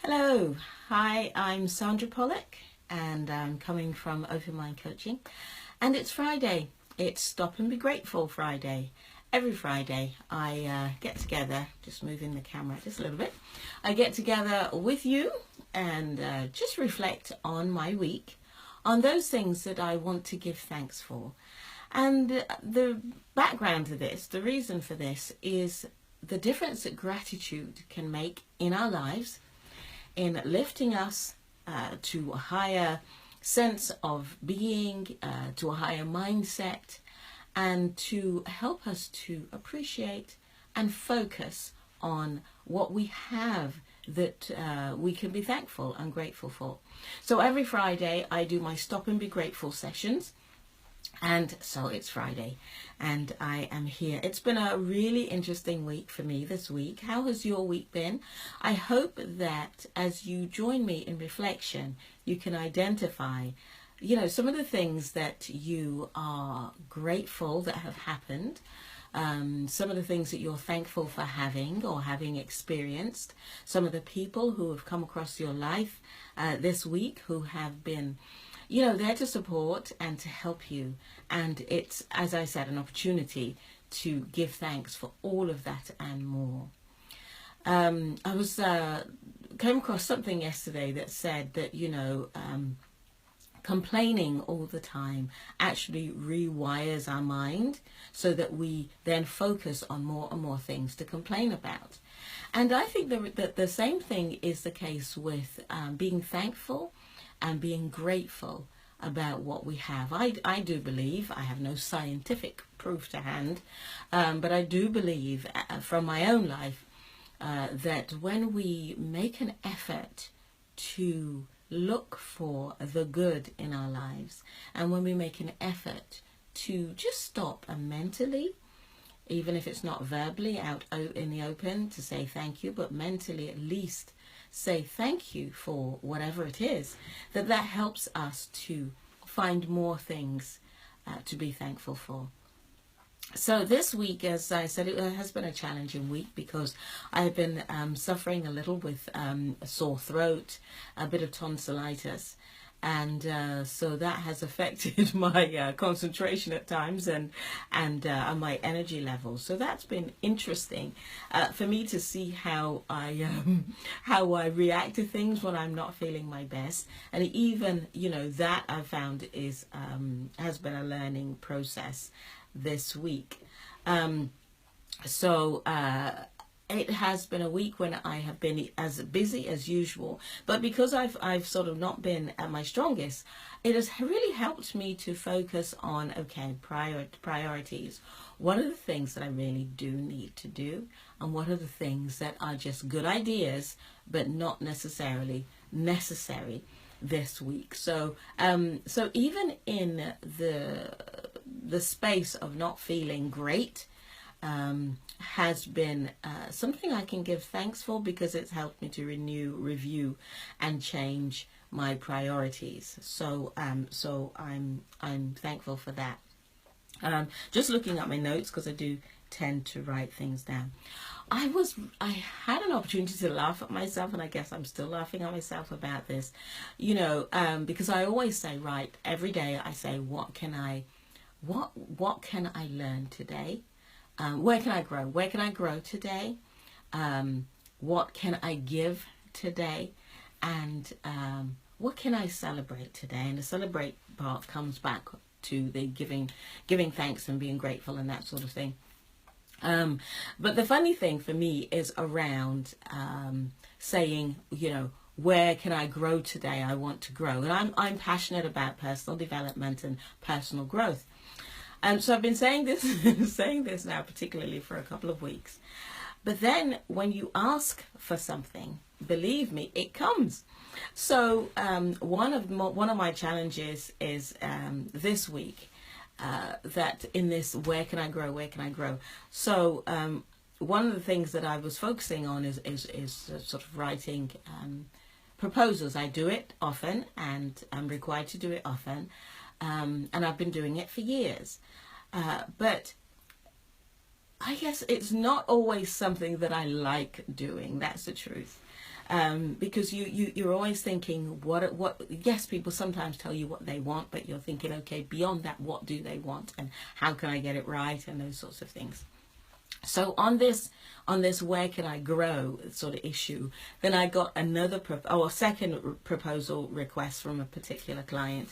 Hello, hi, I'm Sandra and I'm coming from Open Mind Coaching, and it's Friday. It's Stop and Be Grateful Friday. Every Friday I get together, just moving the camera just a little bit, I get together with you and just reflect on my week, on those things that I want to give thanks for. And the background to this, the reason for this, is the difference that gratitude can make in our lives, in lifting us to a higher sense of being, to a higher mindset, and to help us to appreciate and focus on what we have that we can be thankful and grateful for. So every Friday I do my Stop and Be Grateful sessions. And so it's Friday and I am here. It's been a really interesting week for me this week. How has your week been? I hope that as you join me in reflection, you can identify, some of the things that you are grateful that have happened. Some of the things that you're thankful for having or having experienced. Some of the people who have come across your life this week who have been there to support and to help you. And it's, as I said, an opportunity to give thanks for all of that and more. I came across something yesterday that said that, complaining all the time actually rewires our mind so that we then focus on more and more things to complain about. And I think that the same thing is the case with being thankful and being grateful about what we have. I do believe, I have no scientific proof to hand, but I do believe from my own life that when we make an effort to look for the good in our lives, and when we make an effort to just stop and mentally, even if it's not verbally out in the open to say thank you, but mentally at least say thank you for whatever it is, that helps us to find more things to be thankful for. So this week, as I said, it has been a challenging week because I've been suffering a little with a sore throat, a bit of tonsillitis. And so that has affected my concentration at times and my energy levels. So that's been interesting for me to see how I react to things when I'm not feeling my best. And even that I found is has been a learning process this week. It has been a week when I have been as busy as usual, but because I've sort of not been at my strongest, it has really helped me to focus on, priorities. What are the things that I really do need to do, and what are the things that are just good ideas, but not necessarily necessary this week. So even in the space of not feeling great, has been something I can give thanks for, because it's helped me to review and change my priorities. So I'm thankful for that. Just looking at my notes, because I do tend to write things down. I had an opportunity to laugh at myself, and I guess I'm still laughing at myself about this, because I always say, right, every day I say, what can I learn today? Where can I grow? Where can I grow today? What can I give today? And what can I celebrate today? And the celebrate part comes back to the giving thanks and being grateful and that sort of thing. But the funny thing for me is around saying, where can I grow today? I want to grow. And I'm passionate about personal development and personal growth. So I've been saying this now, particularly for a couple of weeks. But then when you ask for something, believe me, it comes. So one of my challenges is this week that in this, where can I grow? So one of the things that I was focusing on is sort of writing proposals. I do it often, and I'm required to do it often. And I've been doing it for years. But I guess it's not always something that I like doing. That's the truth. Because you're always thinking what. Yes, people sometimes tell you what they want, but you're thinking, okay, beyond that, what do they want, and how can I get it right, and those sorts of things. So on this where can I grow sort of issue, then I got another second proposal request from a particular client,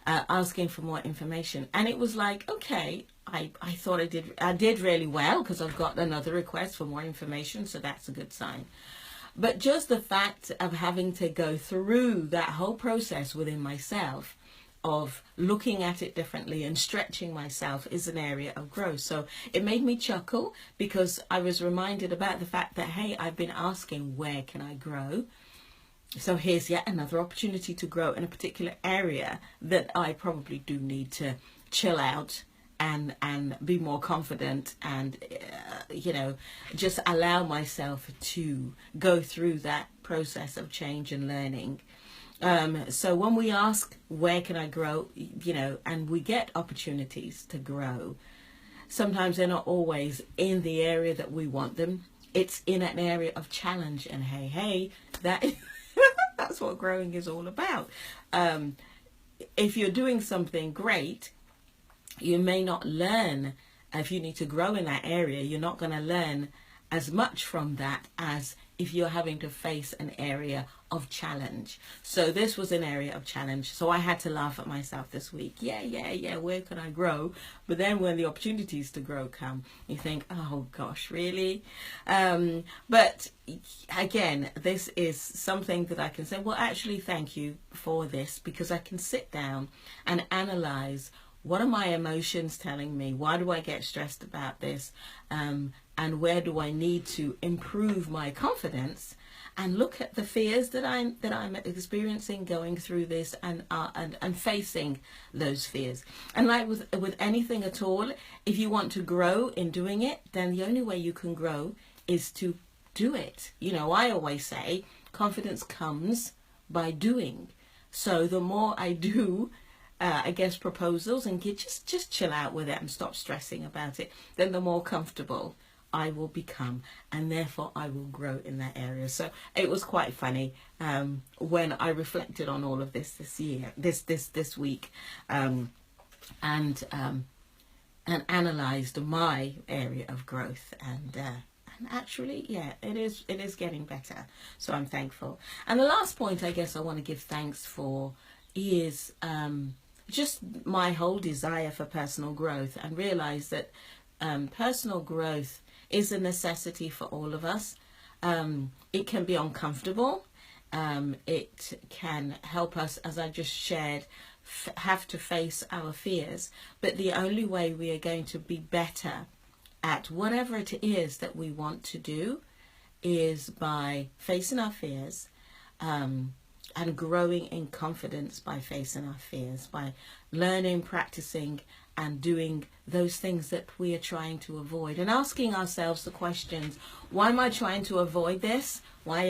asking for more information. And it was like, okay, I thought I did really well, because I've got another request for more information, so that's a good sign. But just the fact of having to go through that whole process within myself of looking at it differently and stretching myself is an area of growth. So it made me chuckle, because I was reminded about the fact that, hey, I've been asking, where can I grow? So here's yet another opportunity to grow in a particular area that I probably do need to chill out and be more confident, and just allow myself to go through that process of change and learning. So when we ask, where can I grow, and we get opportunities to grow, sometimes they're not always in the area that we want them. It's in an area of challenge, and hey, that that's what growing is all about. If you're doing something great, you may not learn. If you need to grow in that area, you're not going to learn as much from that as if you're having to face an area of challenge. So this was an area of challenge. So I had to laugh at myself this week. Yeah, where can I grow? But then when the opportunities to grow come, you think, oh gosh, really? But again, this is something that I can say, well, actually, thank you for this, because I can sit down and analyze, what are my emotions telling me? Why do I get stressed about this? And where do I need to improve my confidence? And look at the fears that I'm experiencing going through this, and facing those fears. And like with anything at all, if you want to grow in doing it, then the only way you can grow is to do it. I always say confidence comes by doing. So the more I do, proposals, and just chill out with it and stop stressing about it, then the more comfortable I will become, and therefore I will grow in that area. So it was quite funny when I reflected on all of this week, and analysed my area of growth, and actually, it is getting better. So I'm thankful. And the last point I guess I want to give thanks for is just my whole desire for personal growth, and realise that personal growth is a necessity for all of us. It can be uncomfortable. It can help us, as I just shared, have to face our fears. But the only way we are going to be better at whatever it is that we want to do is by facing our fears, and growing in confidence by facing our fears, by learning, practicing, and doing those things that we are trying to avoid, and asking ourselves the questions: why am I trying to avoid this? Why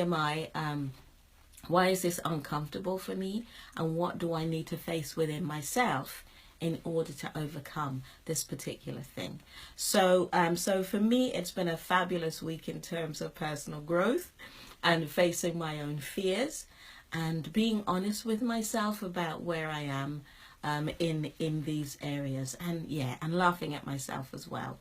is this uncomfortable for me? And what do I need to face within myself in order to overcome this particular thing? So for me, it's been a fabulous week in terms of personal growth and facing my own fears, and being honest with myself about where I am in these areas, and laughing at myself as well.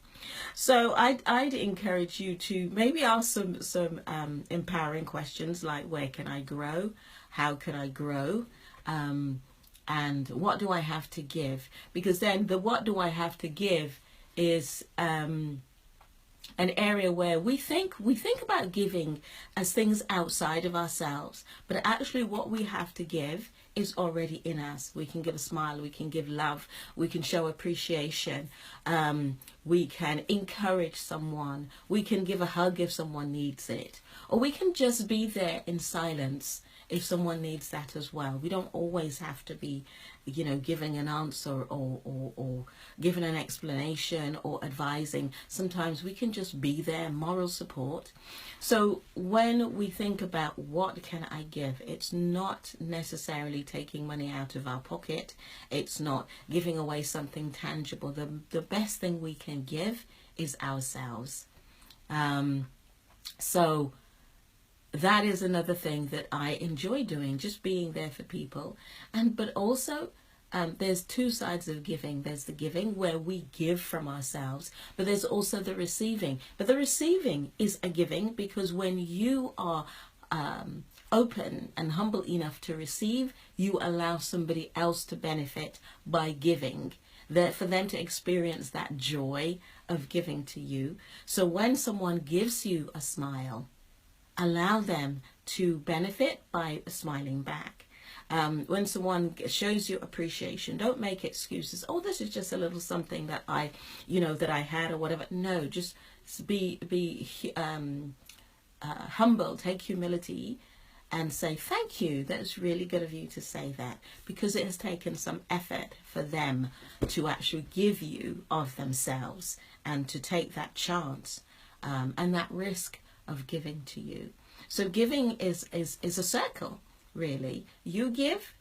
So I'd encourage you to maybe ask some empowering questions, like, where can I grow? How can I grow? And what do I have to give? Because then the what do I have to give is an area where we think about giving as things outside of ourselves, but actually what we have to give is already in us. We can give a smile, we can give love, we can show appreciation, we can encourage someone, we can give a hug if someone needs it, or we can just be there in silence if someone needs that as well. We don't always have to be, giving an answer or giving an explanation or advising. Sometimes we can just be there, moral support. So when we think about what can I give, it's not necessarily taking money out of our pocket. It's not giving away something tangible. The best thing we can give is ourselves. So that is another thing that I enjoy doing, just being there for people. But also, there's two sides of giving. There's the giving where we give from ourselves, but there's also the receiving. But the receiving is a giving, because when you are open and humble enough to receive, you allow somebody else to benefit by giving, that for them to experience that joy of giving to you. So when someone gives you a smile, allow them to benefit by smiling back. When someone shows you appreciation, don't make excuses. Oh, this is just a little something that that I had or whatever. No, just be humble, take humility, and say thank you. That's really good of you to say that, because it has taken some effort for them to actually give you of themselves and to take that chance and that risk of giving to you. So giving is a circle, really. You give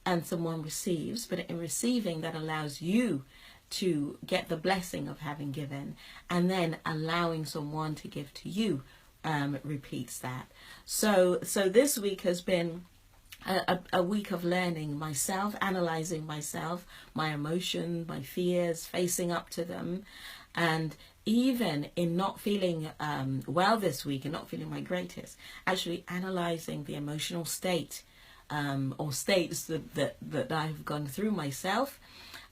and someone receives, but in receiving, that allows you to get the blessing of having given, and then allowing someone to give to you repeats that. So this week has been a week of learning myself, analyzing myself, my emotions, my fears, facing up to them, and even in not feeling well this week and not feeling my greatest, actually analyzing the emotional state or states that I've gone through myself,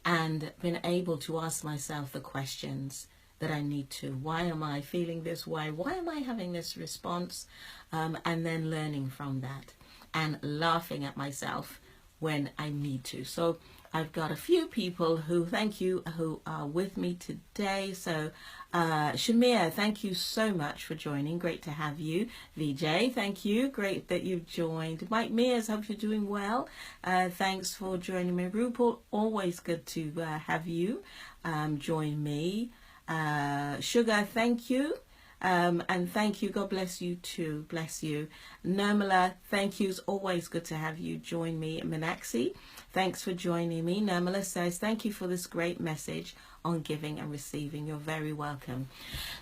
and been able to ask myself the questions that I need to. Why am I feeling this way? Why am I having this response? And then learning from that and laughing at myself when I need to. So I've got a few people who, thank you, who are with me today. So Shamir, thank you so much for joining. Great to have you. VJ, thank you. Great that you've joined. Mike Mears, hope you're doing well. Thanks for joining me. Rupal, always good to have you join me. Sugar, thank you. And thank you. God bless you too. Bless you. Nirmala, thank you. It's always good to have you join me. Meenakshi, thanks for joining me. Nirmala says, thank you for this great message on giving and receiving. You're very welcome.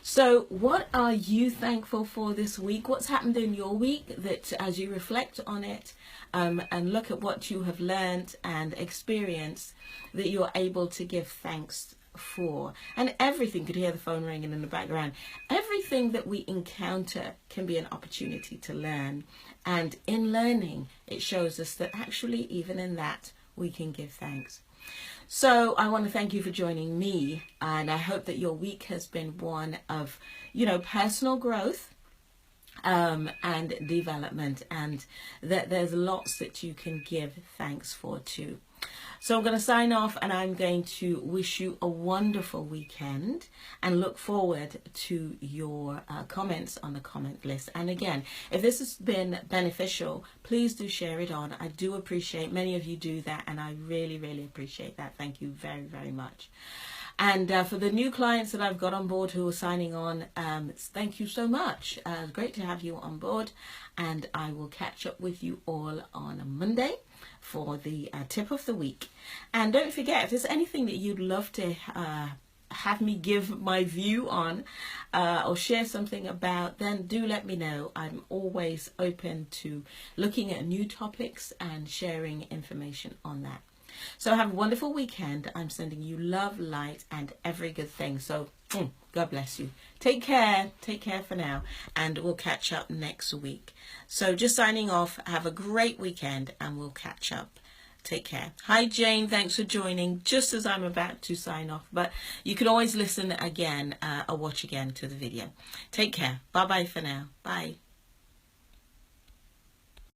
So what are you thankful for this week? What's happened in your week that, as you reflect on it and look at what you have learned and experienced, that you're able to give thanks for? And everything, could hear the phone ringing in the background, everything that we encounter can be an opportunity to learn, and in learning it shows us that actually even in that we can give thanks. So I want to thank you for joining me, and I hope that your week has been one of personal growth and development, and that there's lots that you can give thanks for too. So I'm going to sign off, and I'm going to wish you a wonderful weekend and look forward to your comments on the comment list. And again, if this has been beneficial, please do share it on. I do appreciate many of you do that, and I really, really appreciate that. Thank you very, very much. And for the new clients that I've got on board who are signing on, thank you so much. Great to have you on board, and I will catch up with you all on Monday for the tip of the week. And don't forget, if there's anything that you'd love to have me give my view on or share something about, then do let me know. I'm always open to looking at new topics and sharing information on that. So have a wonderful weekend. I'm sending you love, light, and every good thing. So God bless you. Take care. Take care for now. And we'll catch up next week. So just signing off. Have a great weekend, and we'll catch up. Take care. Hi, Jane. Thanks for joining just as I'm about to sign off. But you can always listen again or watch again to the video. Take care. Bye-bye for now. Bye.